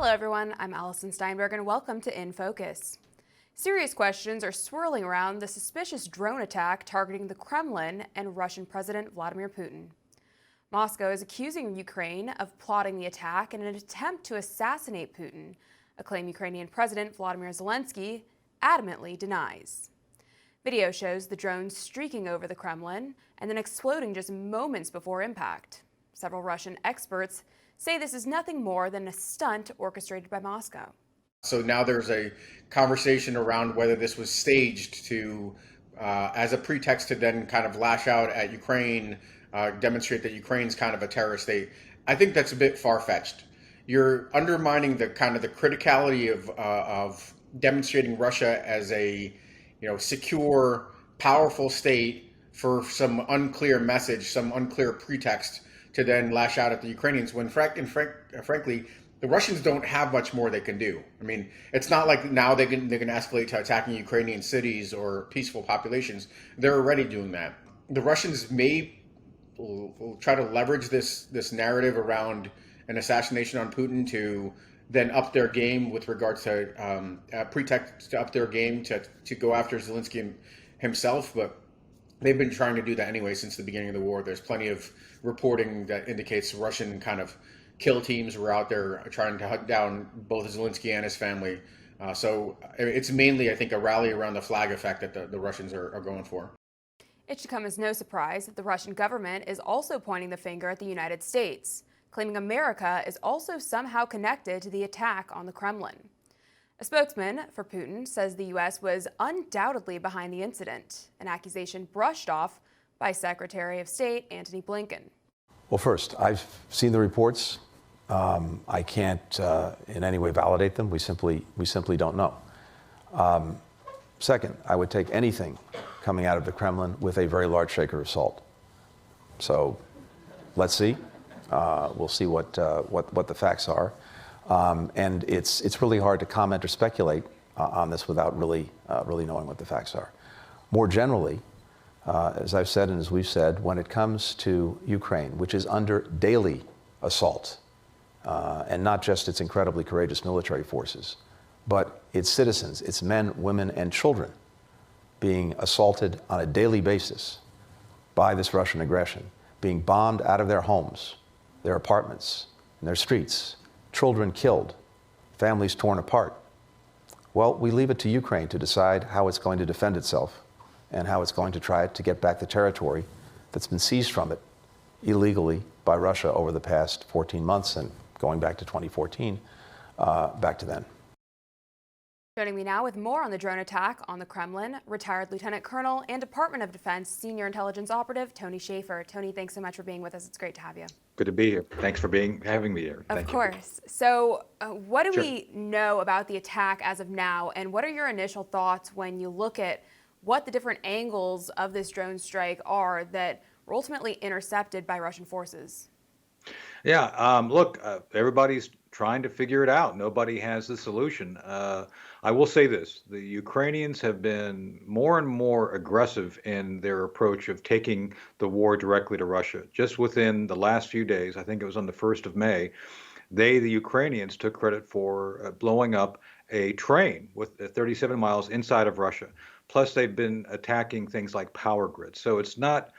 Hello everyone, I'm Allison Steinberg and welcome to In Focus. Serious questions are swirling around the suspicious drone attack targeting the Kremlin and Russian President Vladimir Putin. Moscow is accusing Ukraine of plotting the attack in an attempt to assassinate Putin, a claim Ukrainian President Volodymyr Zelensky adamantly denies. Video shows the drone streaking over the Kremlin and then exploding just moments before impact. Several Russian experts say this is nothing more than a stunt orchestrated by Moscow. So now there's a conversation around whether this was staged to, as a pretext to then kind of lash out at Ukraine, demonstrate that Ukraine's kind of a terrorist state. I think that's a bit far-fetched. You're undermining the kind of the criticality of demonstrating Russia as a, secure, powerful state for some unclear message, some unclear pretext to then lash out at the Ukrainians when frankly, the Russians don't have much more they can do. I mean, it's not like now they're going to escalate to attacking Ukrainian cities or peaceful populations. They're already doing that. The Russians will try to leverage this narrative around an assassination on Putin to then up their game with regards to pretext to up their game to go after Zelensky himself, but they've been trying to do that anyway since the beginning of the war. There's plenty of reporting that indicates Russian kind of kill teams were out there trying to hunt down both Zelensky and his family. So it's mainly, I think, a rally around the flag effect that the Russians are going for. It should come as no surprise that the Russian government is also pointing the finger at the United States, claiming America is also somehow connected to the attack on the Kremlin. A spokesman for Putin says the U.S. was undoubtedly behind the incident, an accusation brushed off by Secretary of State Antony Blinken. Well, first, I've seen the reports. I can't in any way validate them. We simply don't know. Second, I would take anything coming out of the Kremlin with a very large shaker of salt. So let's see. We'll see what the facts are. And it's really hard to comment or speculate on this without really knowing what the facts are. More generally, as I've said and as we've said, when it comes to Ukraine, which is under daily assault, and not just its incredibly courageous military forces, but its citizens, its men, women, and children being assaulted on a daily basis by this Russian aggression, being bombed out of their homes, their apartments, and their streets, children killed, families torn apart. Well, we leave it to Ukraine to decide how it's going to defend itself and how it's going to try to get back the territory that's been seized from it illegally by Russia over the past 14 months and going back to 2014, back to then. Joining me now with more on the drone attack on the Kremlin, retired Lieutenant Colonel and Department of Defense Senior Intelligence Operative Tony Shaffer. Tony, thanks so much for being with us. It's great to have you. Good to be here. Thanks for having me here. Of course. So what do we know about the attack as of now, and what are your initial thoughts when you look at what the different angles of this drone strike are that were ultimately intercepted by Russian forces? Yeah, look, everybody's trying to figure it out. Nobody has the solution. I will say this, the Ukrainians have been more and more aggressive in their approach of taking the war directly to Russia. Just within the last few days, I think it was on the 1st of May, the Ukrainians, took credit for blowing up a train with 37 miles inside of Russia. Plus, they've been attacking things like power grids. So it's not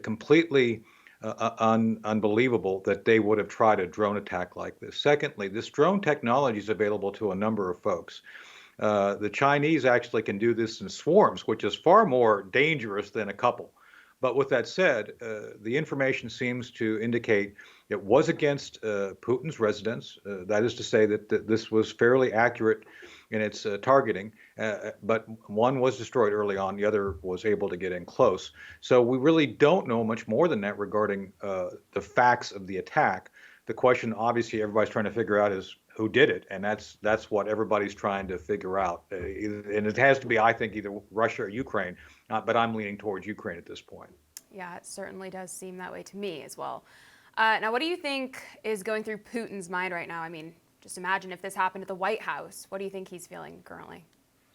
completely unbelievable that they would have tried a drone attack like this. Secondly, this drone technology is available to a number of folks. The Chinese actually can do this in swarms, which is far more dangerous than a couple. But with that said, the information seems to indicate it was against Putin's residence. That is to say that this was fairly accurate in its targeting, but one was destroyed early on, the other was able to get in close. So we really don't know much more than that regarding the facts of the attack. The question, obviously, everybody's trying to figure out is who did it, and that's what everybody's trying to figure out. And it has to be, I think, either Russia or Ukraine, but I'm leaning towards Ukraine at this point. Yeah, it certainly does seem that way to me as well. Now, what do you think is going through Putin's mind right now? I mean, just imagine if this happened at the White House. What do you think he's feeling currently?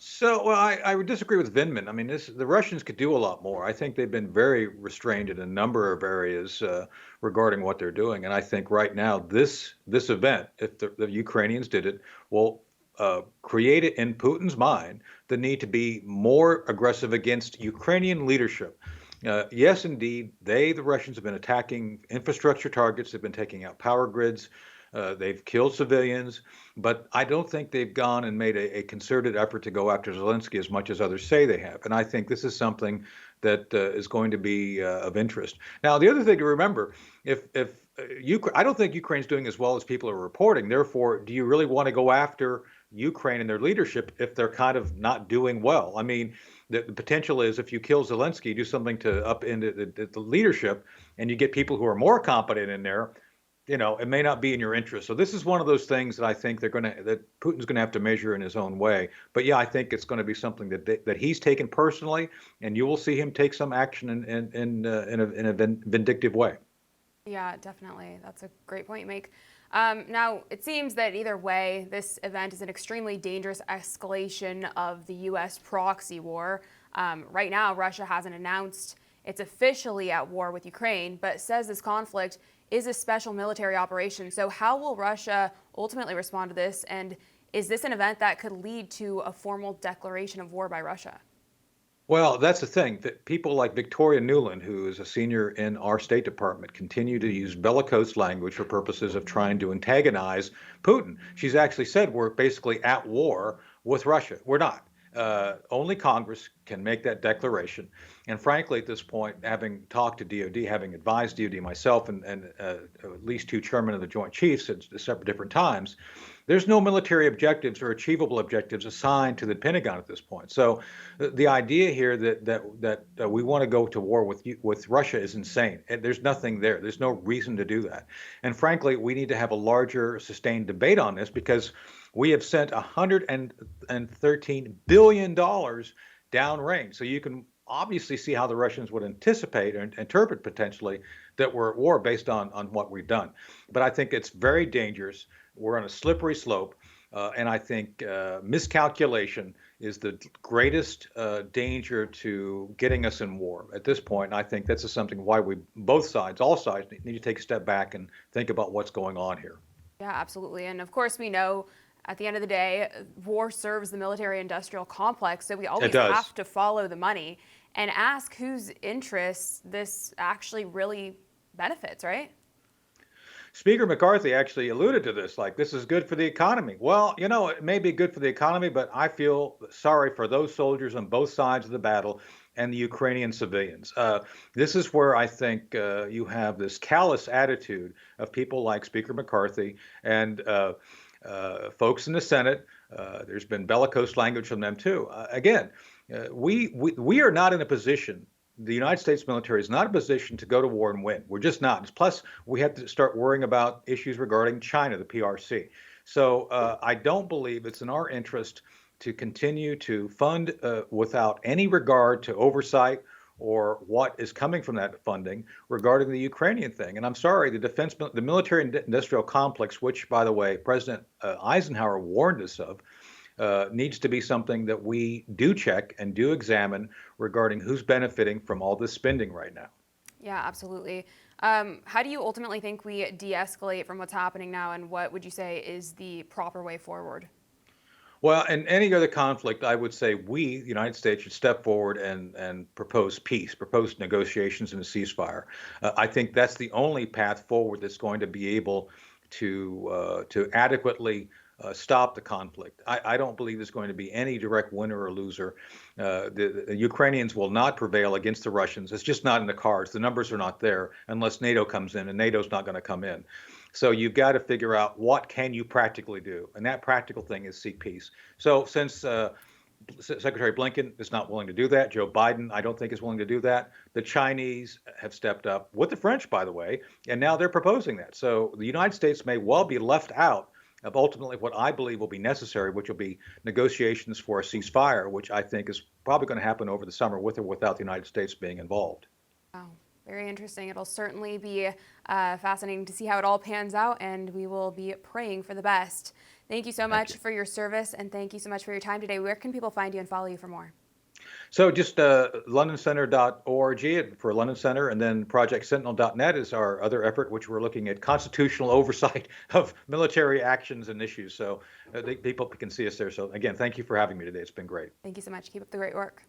So, well, I would disagree with Vindman. I mean, the Russians could do a lot more. I think they've been very restrained in a number of areas regarding what they're doing, and I think right now this event, if the Ukrainians did it, will create it in Putin's mind the need to be more aggressive against Ukrainian leadership. Yes, indeed, the Russians, have been attacking infrastructure targets. They've been taking out power grids. They've killed civilians, but I don't think they've gone and made a concerted effort to go after Zelensky as much as others say they have. And I think this is something that is going to be of interest. Now, the other thing to remember, if I don't think Ukraine's doing as well as people are reporting. Therefore, do you really want to go after Ukraine and their leadership if they're kind of not doing well? I mean, the potential is if you kill Zelensky, do something to upend the leadership, and you get people who are more competent in there, it may not be in your interest. So this is one of those things that I think that Putin's gonna have to measure in his own way. But yeah, I think it's going to be something that he's taken personally, and you will see him take some action in a vindictive way. Yeah, definitely. That's a great point you make. Now, it seems that either way, this event is an extremely dangerous escalation of the U.S. proxy war. Right now, Russia hasn't announced it's officially at war with Ukraine, but says this conflict is a special military operation. So how will Russia ultimately respond to this? And is this an event that could lead to a formal declaration of war by Russia? Well, that's the thing that people like Victoria Nuland, who is a senior in our State Department, continue to use bellicose language for purposes of trying to antagonize Putin. She's actually said we're basically at war with Russia. We're not. Only Congress can make that declaration. And frankly, at this point, having talked to DOD, having advised DOD myself and at least two chairmen of the Joint Chiefs at separate different times, there's no military objectives or achievable objectives assigned to the Pentagon at this point. So the idea here that we want to go to war with Russia is insane. And there's nothing there. There's no reason to do that. And frankly, we need to have a larger, sustained debate on this because we have sent $113 billion downrange. So you can obviously see how the Russians would anticipate and interpret potentially that we're at war based on what we've done. But I think it's very dangerous. We're on a slippery slope. And I think miscalculation is the greatest danger to getting us in war at this point. And I think that's something why all sides need to take a step back and think about what's going on here. Yeah, absolutely. And of course, we know at the end of the day, war serves the military-industrial complex, so we always have to follow the money and ask whose interests this actually really benefits, right? Speaker McCarthy actually alluded to this, like this is good for the economy. Well, it may be good for the economy, but I feel sorry for those soldiers on both sides of the battle and the Ukrainian civilians. This is where I think you have this callous attitude of people like Speaker McCarthy and folks in the Senate. There's been bellicose language from them too. Again, we are not in a position. The United States military is not in a position to go to war and win. We're just not. Plus, we have to start worrying about issues regarding China, the PRC. So I don't believe it's in our interest to continue to fund without any regard to oversight or what is coming from that funding regarding the Ukrainian thing. And I'm sorry, the military industrial complex, which, by the way, President Eisenhower warned us of, needs to be something that we do check and do examine regarding who's benefiting from all this spending right now. Yeah, absolutely. How do you ultimately think we de-escalate from what's happening now, and what would you say is the proper way forward? Well, in any other conflict, I would say we, the United States, should step forward and propose peace, propose negotiations and a ceasefire. I think that's the only path forward that's going to be able to adequately stop the conflict. I don't believe there's going to be any direct winner or loser. The Ukrainians will not prevail against the Russians. It's just not in the cards. The numbers are not there unless NATO comes in, and NATO's not going to come in. So you've got to figure out what can you practically do, and that practical thing is seek peace. So since Secretary Blinken is not willing to do that, Joe Biden, I don't think, is willing to do that. The Chinese have stepped up with the French, by the way, and now they're proposing that. So the United States may well be left out of ultimately what I believe will be necessary, which will be negotiations for a ceasefire, which I think is probably going to happen over the summer with or without the United States being involved. Wow, very interesting. It'll certainly be fascinating to see how it all pans out, and we will be praying for the best. Thank you so much for your service, and thank you so much for your time today. Where can people find you and follow you for more? So just londoncenter.org for London Center, and then projectsentinel.net is our other effort, which we're looking at constitutional oversight of military actions and issues. So people can see us there. So again, thank you for having me today. It's been great. Thank you so much. Keep up the great work.